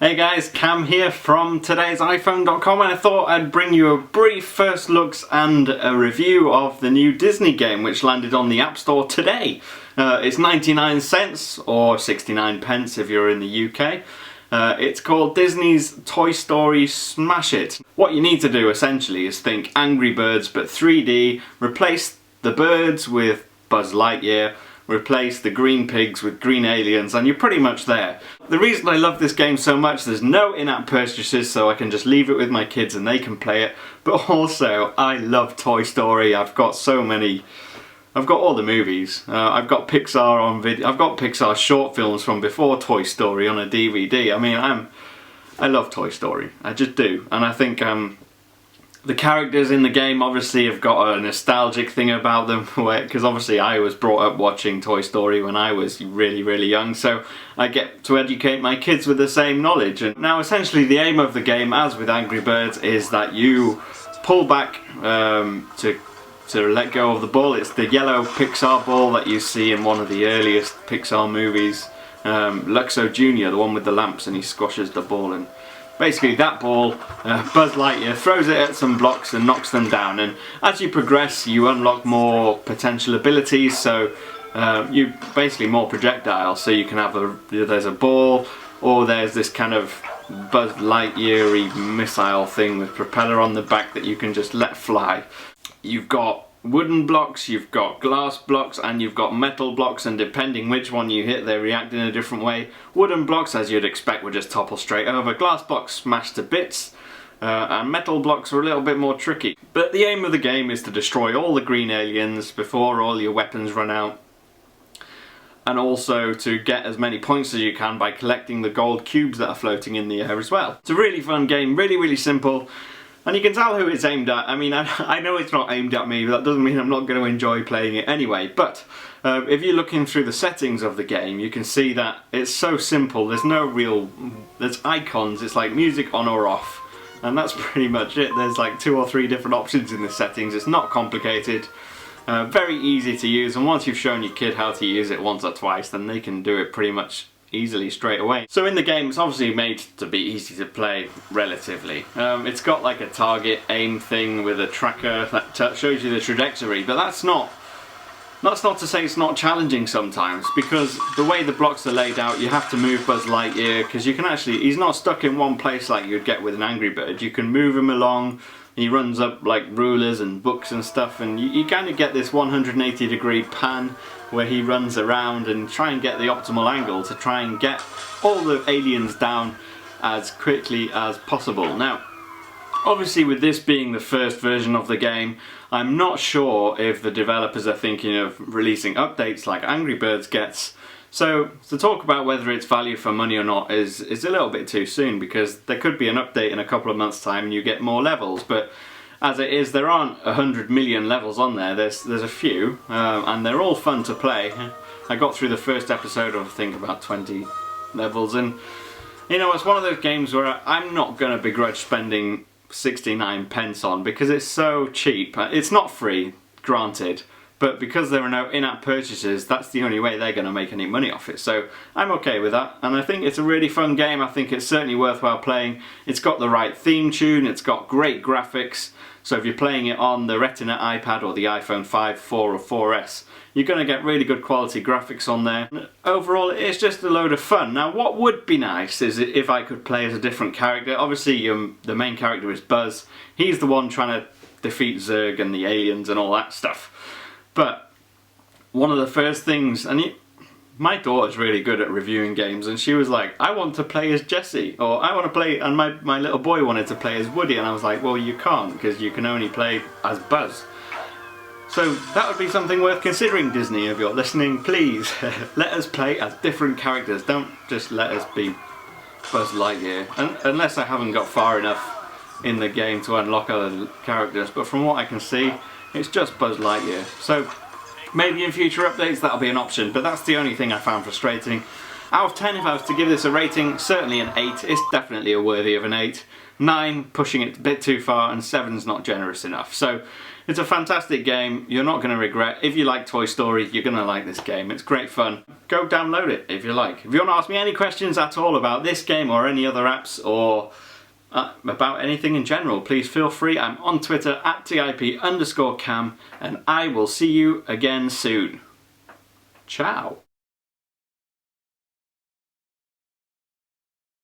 Hey guys, Cam here from today's iPhone.com, and I thought I'd bring you a brief first looks and a review of the new Disney game which landed on the App Store today. It's 99 cents or 69 pence if you're in the UK. It's called Disney's Toy Story Smash It. What you need to do essentially is think Angry Birds but 3D, replace the birds with Buzz Lightyear, replace the green pigs with green aliens, and you're pretty much there. The reason I love this game so much, there's no in-app purchases, so I can just leave it with my kids and they can play it, but also I love Toy Story. I've got all the movies. I've got Pixar on video. I've got Pixar short films from before Toy Story on a DVD. I mean, I love Toy Story. I just do, and I think the characters in the game obviously have got a nostalgic thing about them, because obviously I was brought up watching Toy Story when I was really young, so I get to educate my kids with the same knowledge. And now essentially the aim of the game, as with Angry Birds, is that you pull back to let go of the ball. It's the yellow Pixar ball that you see in one of the earliest Pixar movies, Luxo Jr., the one with the lamps, and he squashes the ball, and basically that ball, Buzz Lightyear throws it at some blocks and knocks them down, and as you progress you unlock more potential abilities, so you basically more projectiles, so you can have there's a ball, or there's this kind of Buzz Lightyear-y missile thing with propeller on the back that you can just let fly. You've got wooden blocks, you've got glass blocks, and you've got metal blocks, and depending which one you hit they react in a different way. Wooden blocks, as you'd expect, would just topple straight over. Glass blocks smash to bits, and metal blocks are a little bit more tricky. But the aim of the game is to destroy all the green aliens before all your weapons run out, and also to get as many points as you can by collecting the gold cubes that are floating in the air as well. It's a really fun game, really simple. And you can tell who it's aimed at. I mean, I know it's not aimed at me, but that doesn't mean I'm not going to enjoy playing it anyway. But if you're looking through the settings of the game, you can see that it's so simple. There's icons, it's like music on or off. And that's pretty much it. There's like 2 or 3 different options in the settings. It's not complicated. Very easy to use, and once you've shown your kid how to use it once or twice, then they can do it pretty much easily straight away. So in the game, it's obviously made to be easy to play relatively. It's got like a target aim thing with a tracker that shows you the trajectory, but that's not to say it's not challenging sometimes, because the way the blocks are laid out, you have to move Buzz Lightyear, because you can actually, he's not stuck in one place like you'd get with an Angry Bird. You can move him along. He runs up like rulers and books and stuff, and you kind of get this 180-degree pan where he runs around and try and get the optimal angle to try and get all the aliens down as quickly as possible. Now, obviously with this being the first version of the game, I'm not sure if the developers are thinking of releasing updates like Angry Birds gets. So to talk about whether it's value for money or not is a little bit too soon, because there could be an update in a couple of months' time and you get more levels. But as it is, there aren't 100 million levels on there. There's a few, and they're all fun to play. I got through the first episode of I think about 20 levels, and you know, it's one of those games where I'm not going to begrudge spending 69 pence on, because it's so cheap. It's not free, granted, but because there are no in-app purchases, that's the only way they're going to make any money off it. So I'm okay with that, and I think it's a really fun game. I think it's certainly worthwhile playing. It's got the right theme tune, it's got great graphics, so if you're playing it on the Retina iPad or the iPhone 5, 4 or 4S, you're going to get really good quality graphics on there. Overall, it's just a load of fun. Now, what would be nice is if I could play as a different character. Obviously, the main character is Buzz. He's the one trying to defeat Zurg and the aliens and all that stuff. But one of the first things, my daughter's really good at reviewing games, and she was like, I want to play as Jessie, or I want to play, and my little boy wanted to play as Woody, and I was like, well, you can't, because you can only play as Buzz. So that would be something worth considering, Disney, if you're listening. Please let us play as different characters. Don't just let us be Buzz Lightyear, unless I haven't got far enough in the game to unlock other characters. But from what I can see, it's just Buzz Lightyear. So maybe in future updates that'll be an option, but that's the only thing I found frustrating. Out of 10, if I was to give this a rating, certainly an 8. It's definitely worthy of an 8. 9, pushing it a bit too far, and 7's not generous enough. So It's a fantastic game. You're not going to regret. If you like Toy Story, you're going to like this game. It's great fun. Go download it if you like. If you want to ask me any questions at all about this game or any other apps or about anything in general, please feel free. I'm on Twitter at @TIP_cam, and I will see you again soon. Ciao.